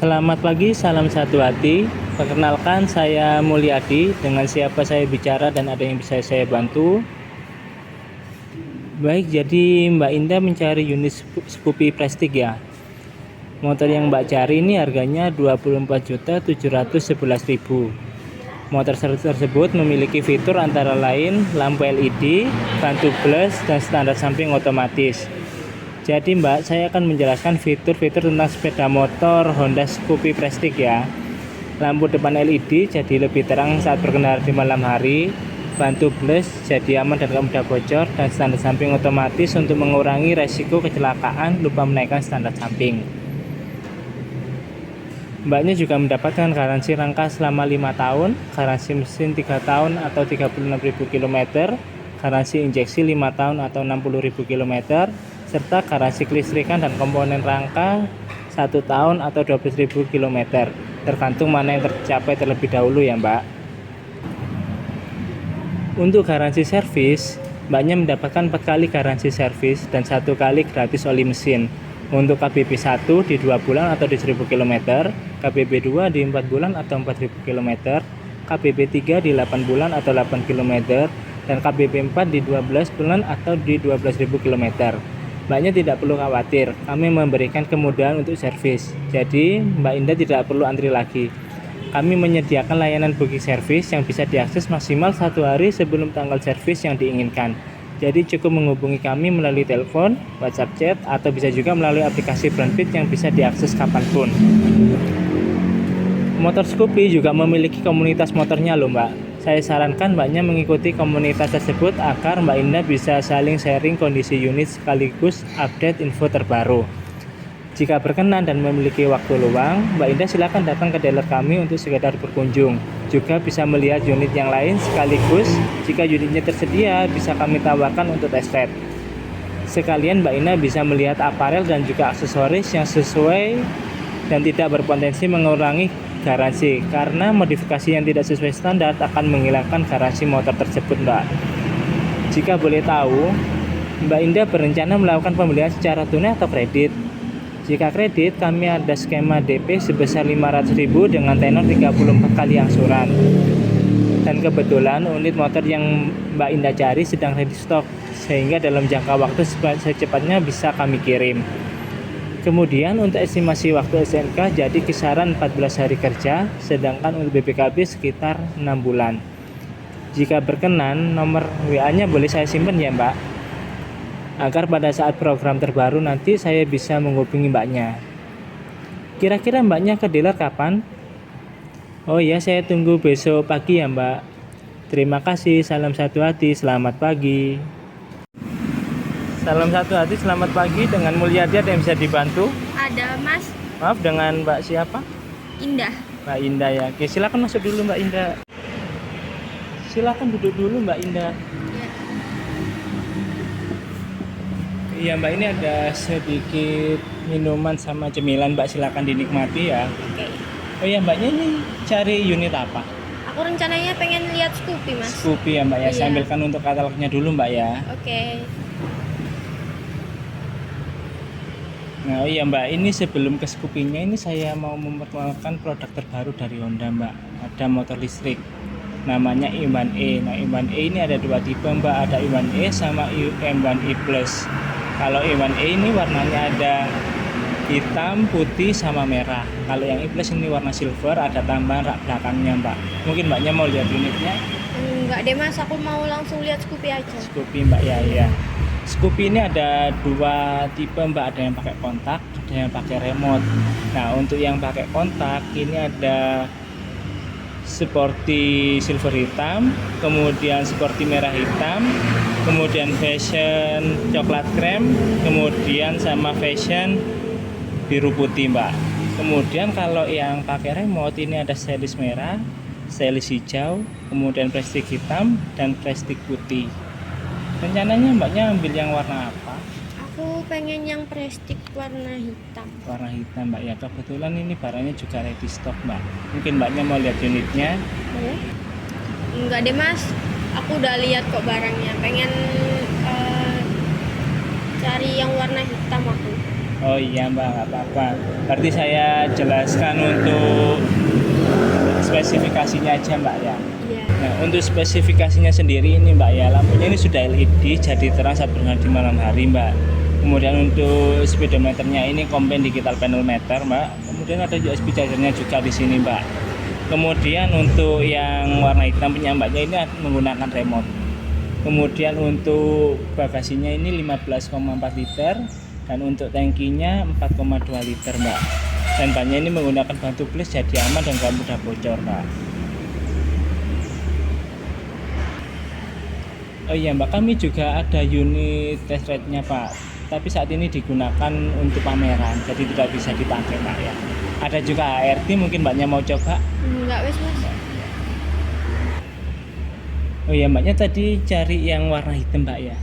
Selamat pagi, salam satu hati. Perkenalkan, saya Mulyadi. Dengan siapa saya bicara dan ada yang bisa saya bantu? Baik, jadi Mbak Indah mencari unit Scoopy Prestige ya. Motor yang Mbak cari ini harganya 24.711.000. Motor tersebut memiliki fitur antara lain lampu LED, ban tubles, dan standar samping otomatis. Jadi Mbak, saya akan menjelaskan fitur-fitur tentang sepeda motor Honda Scoopy Prestige ya. Lampu depan LED jadi lebih terang saat berkendara di malam hari. Ban tubles jadi aman dan tidak mudah bocor, dan standar samping otomatis untuk mengurangi resiko kecelakaan lupa menaikkan standar samping. Mbaknya juga mendapatkan garansi rangka selama 5 tahun, garansi mesin 3 tahun atau 36.000 km, garansi injeksi 5 tahun atau 60.000 km, serta garansi kelistrikan dan komponen rangka 1 tahun atau 12.000 km, tergantung mana yang tercapai terlebih dahulu ya Mbak. Untuk garansi servis, Mbaknya mendapatkan 4 kali garansi servis dan 1 kali gratis oli mesin. Untuk KBB 1 di 2 bulan atau di 1000 km, KBB 2 di 4 bulan atau 4000 km, KBB 3 di 8 bulan atau 8 km, dan KBB 4 di 12 bulan atau di 12.000 km. Mbaknya tidak perlu khawatir, kami memberikan kemudahan untuk servis. Jadi Mbak Indah tidak perlu antri lagi. Kami menyediakan layanan booking servis yang bisa diakses maksimal 1 hari sebelum tanggal servis yang diinginkan. Jadi cukup menghubungi kami melalui telepon, WhatsApp chat, atau bisa juga melalui aplikasi Brandfit yang bisa diakses kapanpun. Motor Scoopy juga memiliki komunitas motornya loh Mbak. Saya sarankan Mbaknya mengikuti komunitas tersebut agar Mbak Indah bisa saling sharing kondisi unit sekaligus update info terbaru. Jika berkenan dan memiliki waktu luang, Mbak Indah silakan datang ke dealer kami untuk sekedar berkunjung. Juga bisa melihat unit yang lain sekaligus, jika unitnya tersedia bisa kami tawarkan untuk test ride. Sekalian Mbak Indah bisa melihat aparel dan juga aksesoris yang sesuai dan tidak berpotensi mengurangi garansi, karena modifikasi yang tidak sesuai standar akan menghilangkan garansi motor tersebut Mbak. Jika boleh tahu, Mbak Indah berencana melakukan pembelian secara tunai atau kredit? Jika kredit, kami ada skema DP sebesar 500.000 dengan tenor 34 kali angsuran. Dan kebetulan unit motor yang Mbak Indah cari sedang ready stock, sehingga dalam jangka waktu secepatnya bisa kami kirim. Kemudian untuk estimasi waktu SNK jadi kisaran 14 hari kerja, sedangkan untuk BPKB sekitar 6 bulan. Jika berkenan, nomor WA-nya boleh saya simpan ya Mbak, agar pada saat program terbaru nanti saya bisa menghubungi Mbaknya. Kira-kira Mbaknya ke dealer kapan? Oh iya, saya tunggu besok pagi ya Mbak. Terima kasih, salam satu hati, selamat pagi. Salam satu hati, selamat pagi. Dengan Mulyadi ada yang bisa dibantu? Ada Mas. Maaf, dengan Mbak siapa? Indah. Mbak Indah ya. Oke, silakan masuk dulu Mbak Indah. Silakan duduk dulu Mbak Indah. Iya Mbak, ini ada sedikit minuman sama cemilan Mbak, silakan dinikmati ya. Oke. Oh iya Mbaknya ini cari unit apa? Aku rencananya pengen lihat Scoopy Mas. Scoopy ya Mbak ya. Iya. Saya ambilkan untuk katalognya dulu Mbak ya. Oke. Nah oh iya Mbak, ini sebelum ke Scoopy-nya ini saya mau memperkenalkan produk terbaru dari Honda Mbak. Ada motor listrik namanya i1e. Nah i1e ini ada 2 tipe Mbak, ada i1e sama i1e Plus. Kalau i1e ini warnanya ada hitam, putih, sama merah. Kalau yang i Plus ini warna silver, ada tambahan rak belakangnya Mbak. Mungkin Mbaknya mau lihat unitnya? Enggak deh Mas, aku mau langsung lihat Scoopy aja. Scoopy Mbak ya. Scoopy ini ada 2 tipe Mbak, ada yang pakai kontak, ada yang pakai remote. Nah untuk yang pakai kontak ini ada sporty silver hitam, kemudian sporty merah hitam, kemudian fashion coklat krem, kemudian sama fashion biru putih Mbak. Kemudian kalau yang pakai remote ini ada stylish merah, stylish hijau, kemudian plastik hitam, dan plastik putih. Rencananya Mbaknya ambil yang warna apa? Aku pengen yang prestik warna hitam. Warna hitam Mbak ya. Kebetulan ini barangnya juga ready stock Mbak. Mungkin Mbaknya mau lihat unitnya? Boleh? Enggak deh Mas, aku udah lihat kok barangnya. Pengen cari yang warna hitam aku. Oh iya mbak, nggak apa-apa. Berarti saya jelaskan untuk spesifikasinya aja mbak ya. Iya. Nah untuk spesifikasinya sendiri ini mbak ya, lampunya ini sudah LED jadi terang saat berhenti di malam hari mbak. Kemudian untuk speedometernya ini combine digital panel meter mbak. Kemudian ada USB chargernya juga di sini mbak. Kemudian untuk yang warna hitam punya mbaknya ini menggunakan remote. Kemudian untuk bagasinya ini 15,4 liter dan untuk tangkinya 4,2 liter mbak. Dan bannya ini menggunakan bahan tubeless jadi aman dan gak mudah bocor mbak. Oh iya mbak, kami juga ada unit test ride-nya pak, tapi saat ini digunakan untuk pameran jadi tidak bisa dipakai mbak ya. Ada juga HRT, mungkin mbaknya mau coba. Enggak wes mas. Oh iya mbaknya tadi cari yang warna hitam mbak ya.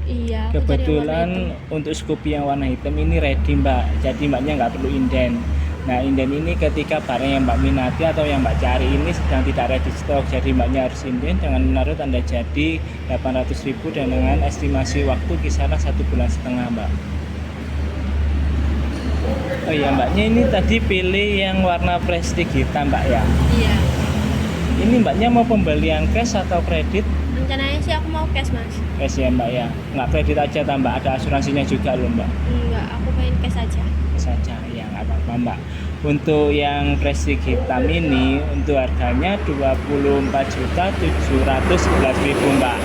Iya. Aku cari yang warna Kebetulan untuk Scoopy yang warna hitam ini ready mbak, jadi mbaknya nggak perlu inden. Nah inden ini ketika barang yang mbak minati atau yang mbak cari ini sedang tidak ready stock, jadi mbaknya harus inden dengan menaruh tanda jadi 800.000 dan dengan estimasi waktu kisaran 1,5 bulan mbak. Oh iya mbaknya ini tadi pilih yang warna plastik hitam mbak ya. Iya. Ini mbaknya mau pembelian cash atau kredit? Rencananya sih aku mau cash mas. Cash ya mbak ya, nggak kredit aja tambah, ada asuransinya juga loh mbak. Enggak, aku pengen cash aja. Saja ya nggak apa-apa mbak. Untuk yang plastik hitam ini untuk harganya 24.711.000 mbak.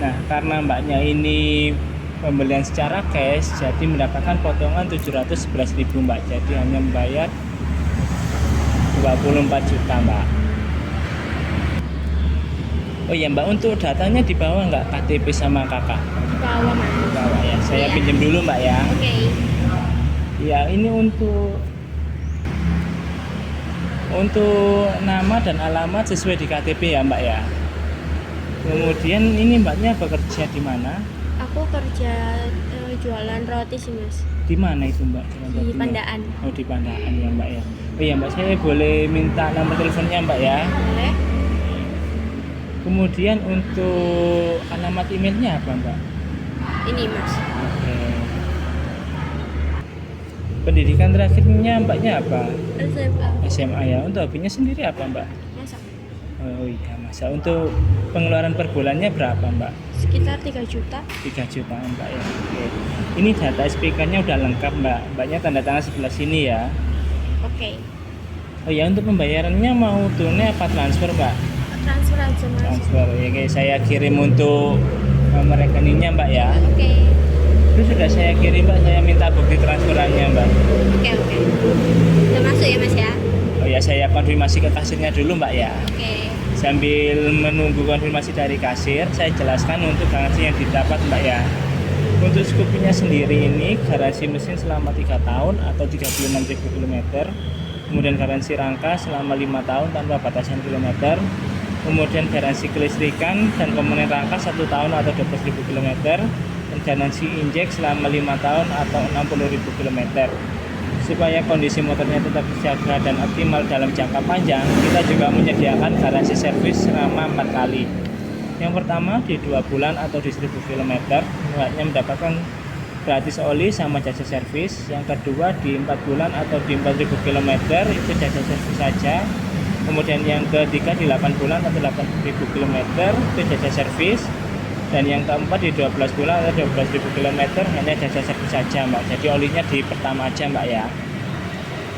Nah karena mbaknya ini pembelian secara cash jadi mendapatkan potongan 711.000 mbak, jadi hanya membayar 24 juta mbak. Oh iya mbak, untuk datanya di bawah nggak KTP sama kakak? Di bawah mas. Di bawah ya, saya Iya. pinjam dulu mbak ya. Oke. Ya ini untuk nama dan alamat sesuai di KTP ya mbak ya. Kemudian ini mbaknya bekerja di mana? Aku kerja jualan roti sih mas. Di mana itu mbak? Di Pandaan. Oh di Pandaan ya mbak ya. Oh iya mbak, saya boleh minta nomor teleponnya mbak ya. Boleh. Kemudian untuk alamat emailnya apa mbak? Ini mas. Oke. Pendidikan terakhirnya mbaknya apa? SMA. SMA ya. Untuk hobinya sendiri apa mbak? Masak. Oh iya masa. Untuk pengeluaran per bulannya berapa mbak? Sekitar 3 juta. 3 juta mbak ya. Oke. Ini data SPK-nya udah lengkap mbak. Mbaknya tanda tangan sebelah sini ya. Oke. Oh ya, untuk pembayarannya mau tunai apa transfer mbak? Transfer aja mas. Transfer ya guys, saya kirim untuk nomor rekeningnya mbak ya. Oke. Itu sudah saya kirim mbak, saya minta bukti transferannya mbak. Oke. Udah masuk ya mas ya. Oh ya, saya konfirmasi ke kasirnya dulu mbak ya. Oke. Sambil menunggu konfirmasi dari kasir, saya jelaskan untuk garansi yang didapat mbak ya. Untuk Scoopy-nya sendiri ini garansi mesin selama 3 tahun atau 36.000 km. Kemudian garansi rangka selama 5 tahun tanpa batasan kilometer. Kemudian garansi kelistrikan dan komponen rangka 1 tahun atau 12.000 km. Dan garansi injek selama 5 tahun atau 60.000 km. Supaya kondisi motornya tetap terjaga dan optimal dalam jangka panjang, kita juga menyediakan garansi servis selama 4 kali. Yang pertama di 2 bulan atau di 1000 km, mbaknya mendapatkan gratis oli sama jasa servis. Yang kedua di 4 bulan atau di 4000 km itu jasa servis saja. Kemudian yang ketiga di 8 bulan atau 8000 km itu jasa servis. Dan yang keempat di 12 bulan atau 12.000 km hanya jasa servis saja mbak. Jadi olinya di pertama aja mbak ya.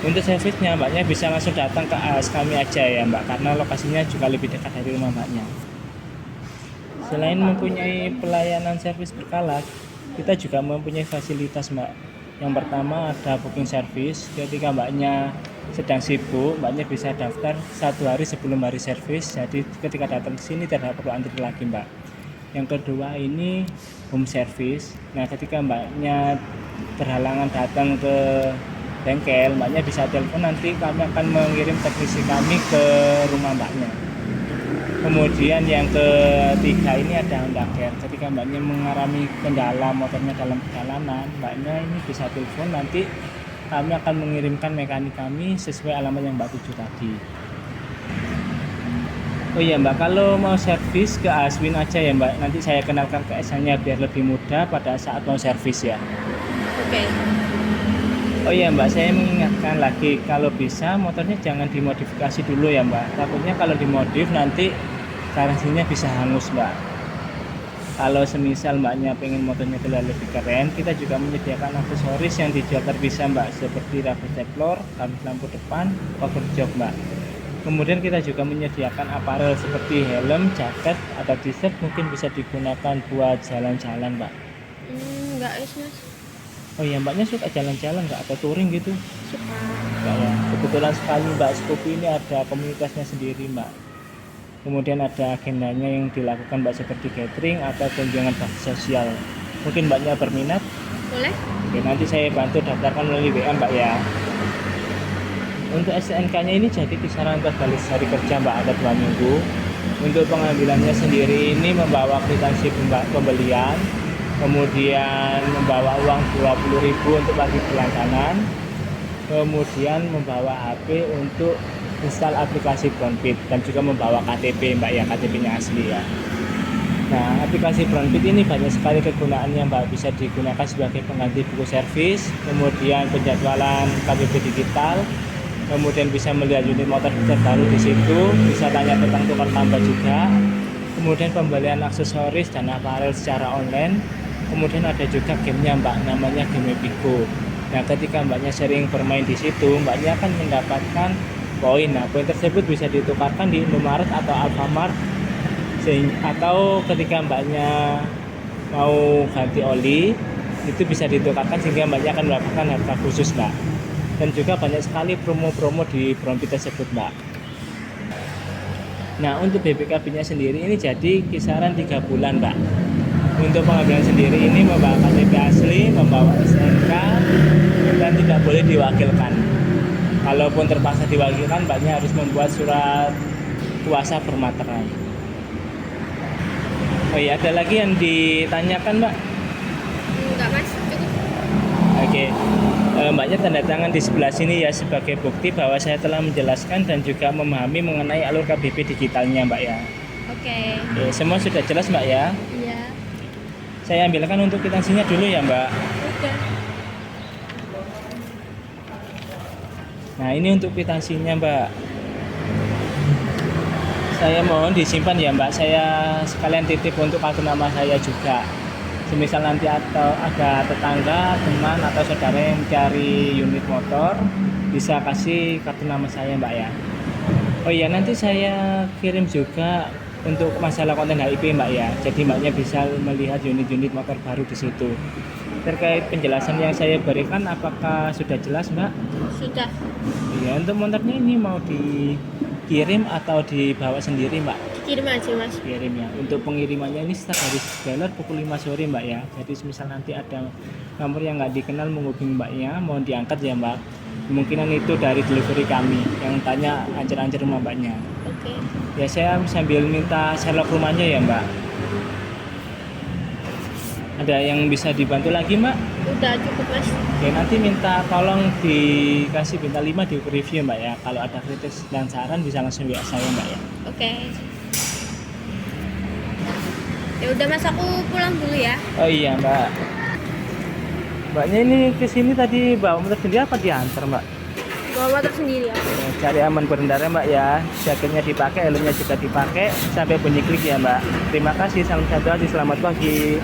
Untuk servisnya mbaknya bisa langsung datang ke AS kami aja ya mbak, karena lokasinya juga lebih dekat dari rumah mbaknya. Selain mempunyai pelayanan servis berkala, kita juga mempunyai fasilitas mbak. Yang pertama ada booking service. Ketika mbaknya sedang sibuk, mbaknya bisa daftar 1 hari sebelum hari servis. Jadi ketika datang ke sini tidak perlu antri lagi mbak. Yang kedua ini home service. Nah ketika mbaknya berhalangan datang ke bengkel, mbaknya bisa telepon, nanti kami akan mengirim teknisi kami ke rumah mbaknya. Kemudian yang ketiga ini ada Honda Care. Ketika mbaknya mengalami kendala motornya dalam perjalanan, mbaknya ini bisa telepon, nanti kami akan mengirimkan mekanik kami sesuai alamat yang mbak tuju tadi. Oh iya mbak, kalau mau servis ke Aswin aja ya mbak, nanti saya kenalkan ke SN-nya biar lebih mudah pada saat mau servis ya. Oke. Oh iya Mbak, saya mengingatkan lagi kalau bisa motornya jangan dimodifikasi dulu ya Mbak. Takutnya kalau dimodif nanti garansinya bisa hangus Mbak. Kalau semisal Mbaknya pengen motornya terlihat lebih keren, kita juga menyediakan aksesoris yang dijual terpisah Mbak, seperti rubber stapler, garis lampu depan, cover jok Mbak. Kemudian kita juga menyediakan aparel seperti helm, jaket, atau t-shirt mungkin bisa digunakan buat jalan-jalan Mbak. Enggak es mas. Oh iya Mbaknya suka jalan-jalan nggak atau touring gitu? Suka. Enggak ya. Kebetulan sekali Mbak, Scoopy ini ada komunitasnya sendiri Mbak. Kemudian ada agendanya yang dilakukan Mbak seperti catering atau kunjungan bakti sosial. Mungkin Mbaknya berminat? Boleh? Oke, nanti saya bantu daftarkan melalui WA Mbak ya. Untuk STNK-nya ini jadi kisaran balik hari kerja Mbak, ada 2 minggu. Untuk pengambilannya sendiri ini membawa kwitansi pembelian, kemudian membawa uang 20.000 untuk bagi berlangganan, kemudian membawa HP untuk install aplikasi Brownfit dan juga membawa KTP Mbak ya, KTP-nya asli ya. Nah, aplikasi Brownfit ini banyak sekali kegunaannya Mbak, bisa digunakan sebagai pengganti buku servis, kemudian penjadwalan KTP digital, kemudian bisa melihat unit motor terbaru di situ, bisa tanya tentang tukar tambah juga, kemudian pembelian aksesoris dan aparel secara online, kemudian ada juga gamenya Mbak, namanya game Epico. Nah, ketika Mbaknya sering bermain di situ, Mbaknya akan mendapatkan poin. Nah, poin tersebut bisa ditukarkan di Indomaret atau Alfamart, atau ketika Mbaknya mau ganti oli itu bisa ditukarkan sehingga Mbaknya akan mendapatkan harga khusus Mbak. Dan juga banyak sekali promo-promo di Brownfit tersebut Mbak. Nah, untuk BPKB-nya sendiri ini jadi kisaran 3 bulan Mbak. Untuk pengambilan sendiri ini membawa KTP asli, membawa SNK, dan tidak boleh diwakilkan. Kalaupun terpaksa diwakilkan, Mbaknya harus membuat surat kuasa bermaterai. Oh iya, ada lagi yang ditanyakan Mbak? Enggak mas, cukup. Oke, Mbaknya tanda tangan di sebelah sini ya sebagai bukti bahwa saya telah menjelaskan dan juga memahami mengenai alur KBP digitalnya Mbak ya. Oke. Oke, semua sudah jelas Mbak ya? Iya. Saya ambilkan untuk kwitansinya dulu ya Mbak. Udah. Nah, ini untuk kwitansinya Mbak. Saya mohon disimpan ya Mbak. Saya sekalian titip untuk kartu nama saya juga. Semisal nanti atau ada tetangga, teman atau saudara yang mencari unit motor, bisa kasih kartu nama saya Mbak ya. Oh iya, nanti saya kirim juga untuk masalah konten HIP Mbak ya. Jadi Mbaknya bisa melihat unit-unit motor baru di situ. Terkait penjelasan yang saya berikan, apakah sudah jelas Mbak? Sudah. Iya, untuk motornya ini mau dikirim atau dibawa sendiri Mbak? Kirim aja mas. Kirim ya. Untuk pengirimannya ini start dari sebelah pukul 5 sore Mbak ya. Jadi misal nanti ada nomor yang nggak dikenal menghubungi Mbaknya, mohon diangkat ya Mbak. Kemungkinan itu dari delivery kami yang tanya ancer-ancer rumah Mbaknya. Oke. Ya, saya sambil minta Sherlock rumahnya ya Mbak. Ada yang bisa dibantu lagi Mbak? Udah cukup mas. Oke, nanti minta tolong dikasih bintang 5 di review Mbak ya. Kalau ada kritik dan saran bisa langsung WA saya Mbak ya. Oke. Ya udah mas, aku pulang dulu ya. Oh iya Mbak. Mbaknya ini kesini tadi bawa motor sendiri apa diantar Mbak? Bawa motor sendiri ya. Cari aman berkendara Mbak ya. Jaketnya dipakai, helmnya juga dipakai. Sampai bunyi klik ya Mbak. Terima kasih, salam satu hati, selamat pagi.